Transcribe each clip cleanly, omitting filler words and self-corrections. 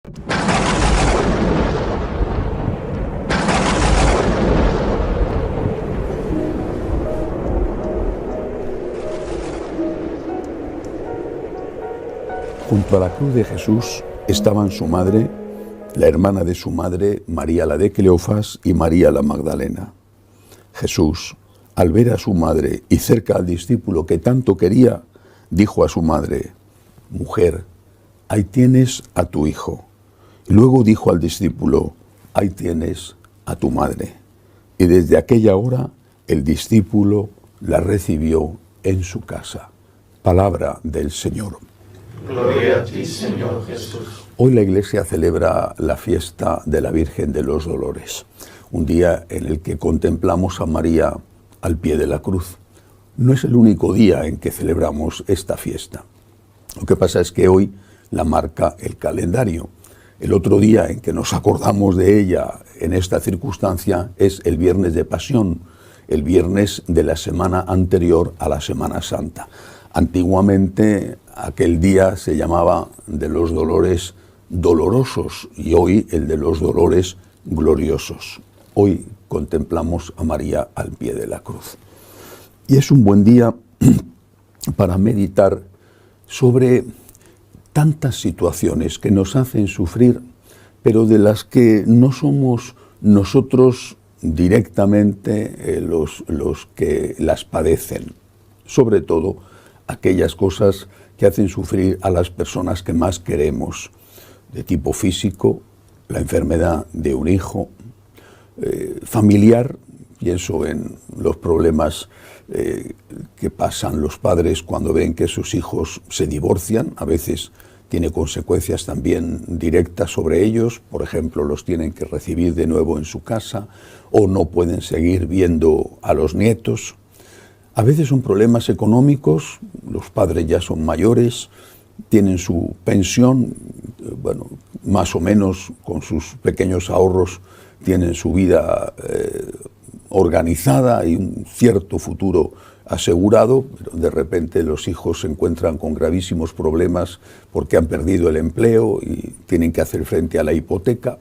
Junto a la cruz de Jesús estaban su madre, la hermana de su madre, María la de Cleofas y María la Magdalena. Jesús, al ver a su madre y cerca al discípulo que tanto quería, dijo a su madre: «Mujer, ahí tienes a tu hijo». Y luego dijo al discípulo: «Ahí tienes a tu madre». Y desde aquella hora el discípulo la recibió en su casa. Palabra del Señor. Gloria a ti, Señor Jesús. Hoy la Iglesia celebra la fiesta de la Virgen de los Dolores, un día en el que contemplamos a María al pie de la cruz. No es el único día en que celebramos esta fiesta. Lo que pasa es que hoy la marca el calendario. El otro día en que nos acordamos de ella en esta circunstancia es el Viernes de Pasión, el viernes de la semana anterior a la Semana Santa. Antiguamente aquel día se llamaba de los dolores dolorosos y hoy el de los dolores gloriosos. Hoy contemplamos a María al pie de la cruz. Y es un buen día para meditar sobre tantas situaciones que nos hacen sufrir, pero de las que no somos nosotros directamente los que las padecen. Sobre todo aquellas cosas que hacen sufrir a las personas que más queremos, de tipo físico, la enfermedad de un hijo, familiar, pienso en los problemas que pasan los padres cuando ven que sus hijos se divorcian. A veces tiene consecuencias también directas sobre ellos, por ejemplo, los tienen que recibir de nuevo en su casa o no pueden seguir viendo a los nietos. A veces son problemas económicos, los padres ya son mayores, tienen su pensión, bueno, más o menos con sus pequeños ahorros tienen su vida organizada y un cierto futuro asegurado, pero de repente los hijos se encuentran con gravísimos problemas porque han perdido el empleo y tienen que hacer frente a la hipoteca.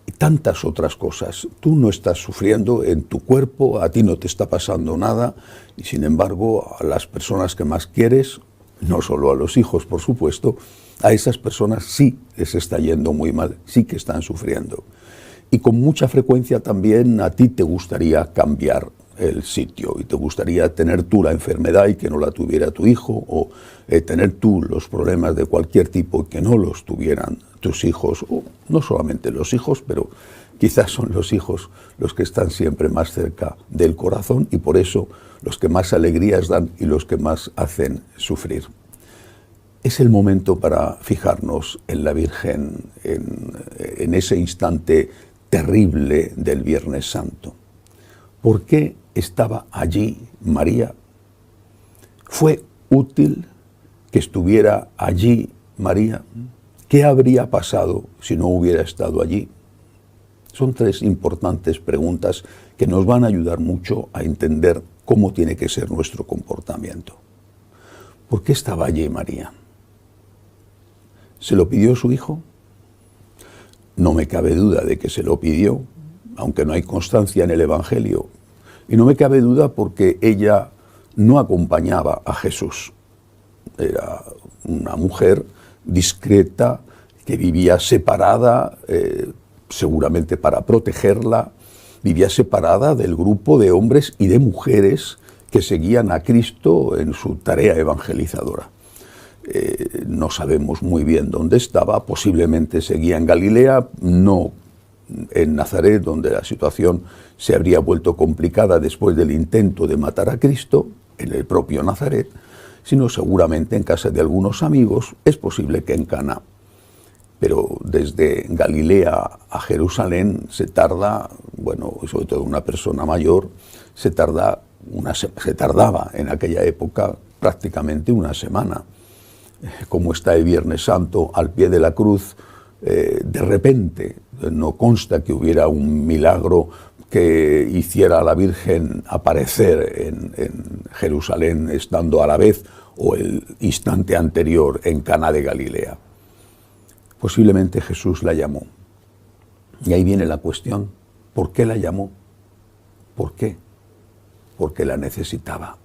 Y tantas otras cosas. Tú no estás sufriendo en tu cuerpo, a ti no te está pasando nada, y sin embargo a las personas que más quieres, no solo a los hijos por supuesto, a esas personas sí les está yendo muy mal, sí que están sufriendo. Y con mucha frecuencia también a ti te gustaría cambiar el sitio y te gustaría tener tú la enfermedad y que no la tuviera tu hijo, o tener tú los problemas de cualquier tipo y que no los tuvieran tus hijos, o no solamente los hijos, pero quizás son los hijos los que están siempre más cerca del corazón y por eso los que más alegrías dan y los que más hacen sufrir. Es el momento para fijarnos en la Virgen, en ese instante terrible del Viernes Santo. ¿Por qué estaba allí María? ¿Fue útil que estuviera allí María? ¿Qué habría pasado si no hubiera estado allí? Son tres importantes preguntas que nos van a ayudar mucho a entender cómo tiene que ser nuestro comportamiento. ¿Por qué estaba allí María? ¿Se lo pidió su hijo? No me cabe duda de que se lo pidió, aunque no hay constancia en el Evangelio. Y no me cabe duda porque ella no acompañaba a Jesús. Era una mujer discreta que vivía separada, seguramente para protegerla, vivía separada del grupo de hombres y de mujeres que seguían a Cristo en su tarea evangelizadora. No sabemos muy bien dónde estaba, posiblemente seguía en Galilea, no en Nazaret, donde la situación se habría vuelto complicada después del intento de matar a Cristo, en el propio Nazaret, sino seguramente en casa de algunos amigos, es posible que en Caná. Pero desde Galilea a Jerusalén se tarda, bueno, sobre todo una persona mayor, se tardaba en aquella época prácticamente una semana. Como está el Viernes Santo al pie de la cruz, de repente, no consta que hubiera un milagro que hiciera a la Virgen aparecer en Jerusalén estando a la vez o el instante anterior en Caná de Galilea. Posiblemente Jesús la llamó. Y ahí viene la cuestión, ¿por qué la llamó? ¿Por qué? Porque la necesitaba.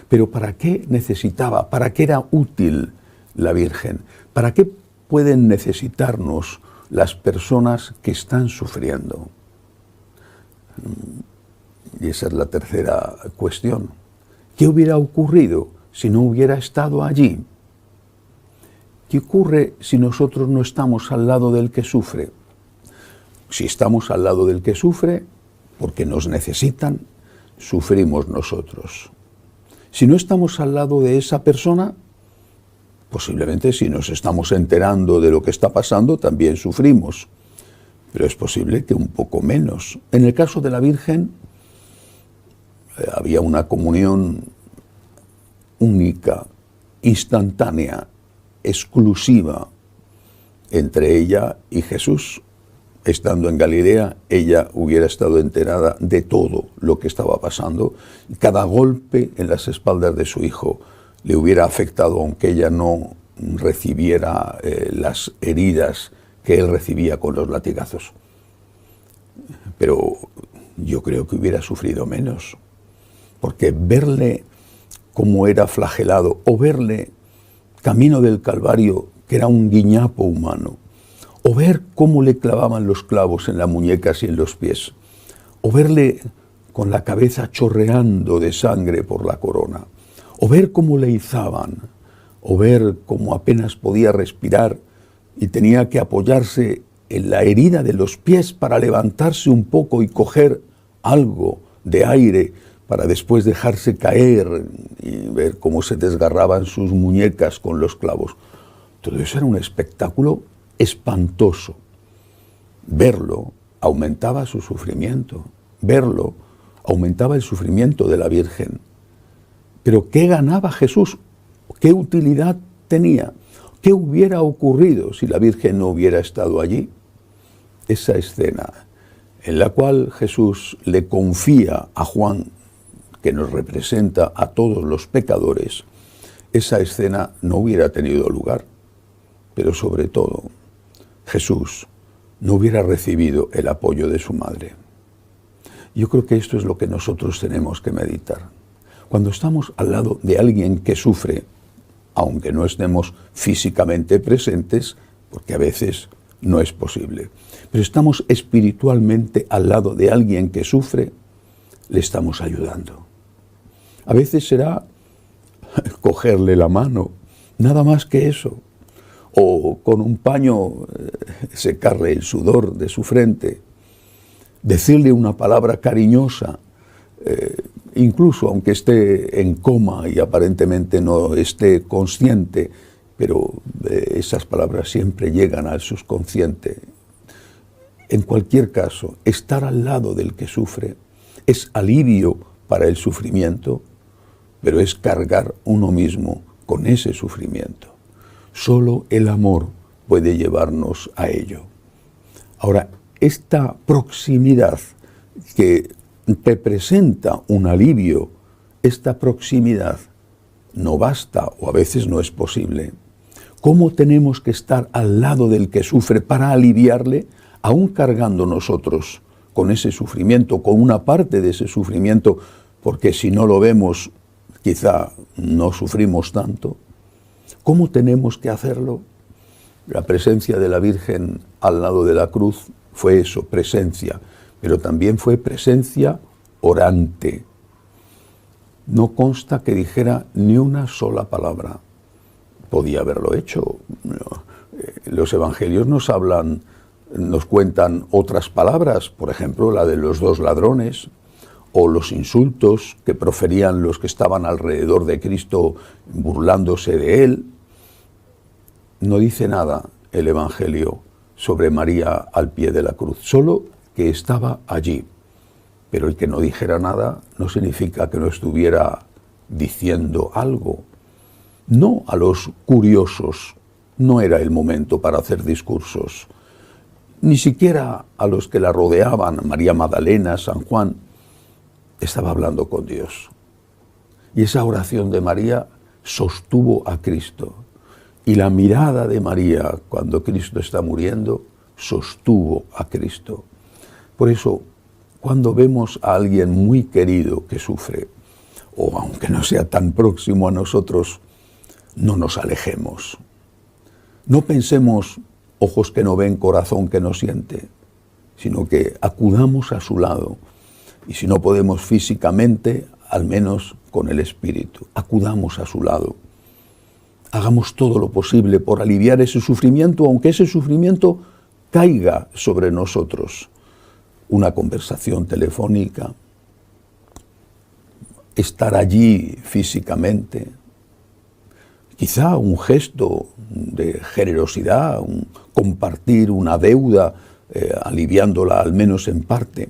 Pero ¿para qué necesitaba? ¿Para qué era útil la Virgen? ¿Para qué pueden necesitarnos las personas que están sufriendo? Y esa es la tercera cuestión. ¿Qué hubiera ocurrido si no hubiera estado allí? ¿Qué ocurre si nosotros no estamos al lado del que sufre? Si estamos al lado del que sufre, porque nos necesitan, sufrimos nosotros. Si no estamos al lado de esa persona, posiblemente si nos estamos enterando de lo que está pasando, también sufrimos. Pero es posible que un poco menos. En el caso de la Virgen, había una comunión única, instantánea, exclusiva entre ella y Jesús. Estando en Galilea, ella hubiera estado enterada de todo lo que estaba pasando. Cada golpe en las espaldas de su hijo le hubiera afectado, aunque ella no recibiera las heridas que él recibía con los latigazos. Pero yo creo que hubiera sufrido menos, porque verle cómo era flagelado, o verle camino del Calvario, que era un guiñapo humano, o ver cómo le clavaban los clavos en las muñecas y en los pies, o verle con la cabeza chorreando de sangre por la corona, o ver cómo le izaban, o ver cómo apenas podía respirar y tenía que apoyarse en la herida de los pies para levantarse un poco y coger algo de aire para después dejarse caer y ver cómo se desgarraban sus muñecas con los clavos. Todo eso era un espectáculo espantoso. Verlo aumentaba su sufrimiento, verlo aumentaba el sufrimiento de la Virgen. Pero ¿qué ganaba Jesús? ¿Qué utilidad tenía? ¿Qué hubiera ocurrido si la Virgen no hubiera estado allí? Esa escena en la cual Jesús le confía a Juan, que nos representa a todos los pecadores, esa escena no hubiera tenido lugar. Pero sobre todo, Jesús no hubiera recibido el apoyo de su madre. Yo creo que esto es lo que nosotros tenemos que meditar. Cuando estamos al lado de alguien que sufre, aunque no estemos físicamente presentes, porque a veces no es posible, pero estamos espiritualmente al lado de alguien que sufre, le estamos ayudando. A veces será cogerle la mano, nada más que eso, o con un paño secarle el sudor de su frente, decirle una palabra cariñosa, incluso aunque esté en coma y aparentemente no esté consciente, pero esas palabras siempre llegan al subconsciente. En cualquier caso, estar al lado del que sufre es alivio para el sufrimiento, pero es cargar uno mismo con ese sufrimiento. Solo el amor puede llevarnos a ello. Ahora, esta proximidad que te presenta un alivio, esta proximidad no basta o a veces no es posible. ¿Cómo tenemos que estar al lado del que sufre para aliviarle, aún cargando nosotros con ese sufrimiento, con una parte de ese sufrimiento, porque si no lo vemos, quizá no sufrimos tanto? ¿Cómo tenemos que hacerlo? La presencia de la Virgen al lado de la cruz fue eso, presencia, pero también fue presencia orante. No consta que dijera ni una sola palabra. Podía haberlo hecho. Los evangelios nos cuentan otras palabras, por ejemplo, la de los 2 ladrones, o los insultos que proferían los que estaban alrededor de Cristo burlándose de él. No dice nada el Evangelio sobre María al pie de la cruz, solo que estaba allí. Pero el que no dijera nada no significa que no estuviera diciendo algo. No a los curiosos, no era el momento para hacer discursos, ni siquiera a los que la rodeaban, María Magdalena, San Juan. Estaba hablando con Dios. Y esa oración de María sostuvo a Cristo. Y la mirada de María cuando Cristo está muriendo sostuvo a Cristo. Por eso, cuando vemos a alguien muy querido que sufre, o aunque no sea tan próximo a nosotros, no nos alejemos. No pensemos ojos que no ven, corazón que no siente, sino que acudamos a su lado. Y si no podemos físicamente, al menos con el espíritu, acudamos a su lado. Hagamos todo lo posible por aliviar ese sufrimiento, aunque ese sufrimiento caiga sobre nosotros. Una conversación telefónica, estar allí físicamente, quizá un gesto de generosidad, compartir una deuda, aliviándola al menos en parte,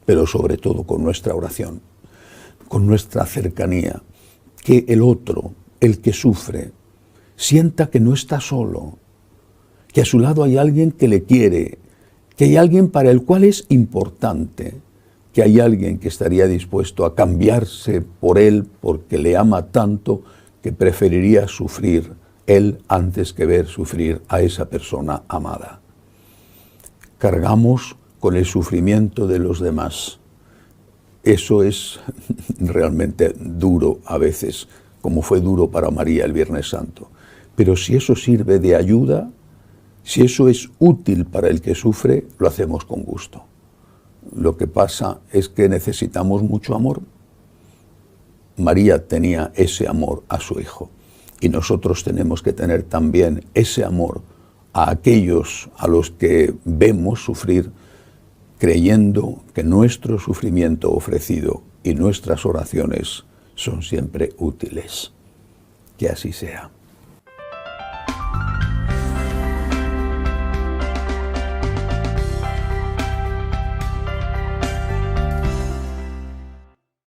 pero sobre todo con nuestra oración, con nuestra cercanía, que el otro, el que sufre, sienta que no está solo, que a su lado hay alguien que le quiere, que hay alguien para el cual es importante, que hay alguien que estaría dispuesto a cambiarse por él porque le ama tanto que preferiría sufrir él antes que ver sufrir a esa persona amada. Cargamos con el sufrimiento de los demás. Eso es realmente duro a veces, como fue duro para María el Viernes Santo. Pero si eso sirve de ayuda, si eso es útil para el que sufre, lo hacemos con gusto. Lo que pasa es que necesitamos mucho amor. María tenía ese amor a su hijo y nosotros tenemos que tener también ese amor a aquellos a los que vemos sufrir, creyendo que nuestro sufrimiento ofrecido y nuestras oraciones son siempre útiles. Que así sea.